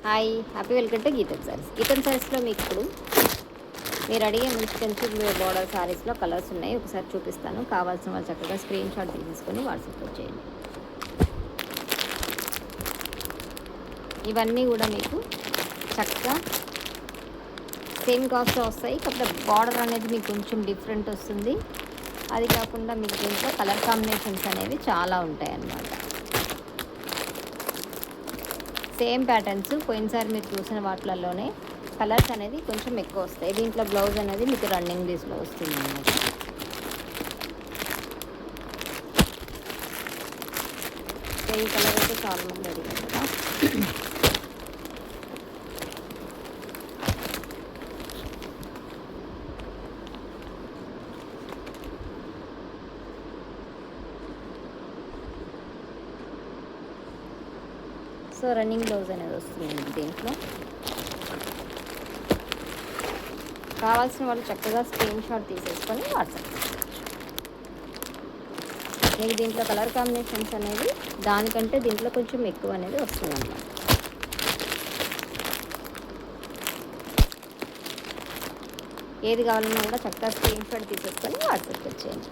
Hi, happy welcome to Geethan Sarees. Geethan సారీస్లో మీకు ఇప్పుడు మీరు అడిగే మంచి మంచి బోర్డర్ సారీస్లో కలర్స్ ఉన్నాయి. ఒకసారి చూపిస్తాను. కావాల్సిన వాళ్ళు చక్కగా స్క్రీన్ షాట్ తీసుకొని వాట్సాప్లో చేయండి. ఇవన్నీ కూడా మీకు చక్కగా సేమ్ కాస్ట్లో వస్తాయి. కాకపోతే బార్డర్ అనేది మీకు కొంచెం డిఫరెంట్ వస్తుంది. అది కాకుండా మీకు దీంట్లో కలర్ కాంబినేషన్స్ అనేవి చాలా ఉంటాయి అన్నమాట. సేమ్ ప్యాటర్న్స్ పోయినసారి మీరు చూసిన వాటిలలోనే కలర్స్ అనేది కొంచెం ఎక్కువ వస్తాయి. దీంట్లో బ్లౌజ్ అనేది మీకు రన్నింగ్ పీస్లో వస్తుంది అన్నమాట. ఈ కలర్ అయితే చాలా మంది అడిగారు కదా. సో రన్నింగ్ బ్లౌజ్ అనేది వస్తుంది దీంట్లో. కావాల్సిన వాళ్ళు చక్కగా స్క్రీన్ షాట్ తీసేసుకొని వాట్సాప్ మీకు దీంట్లో కలర్ కాంబినేషన్స్ అనేది దానికంటే దీంట్లో కొంచెం ఎక్కువ అనేది వస్తుంది అన్నమాట. ఏది కావాలన్నా కూడా చక్కగా స్క్రీన్ షాట్ తీసేసుకొని వాట్సాప్ వచ్చేయండి.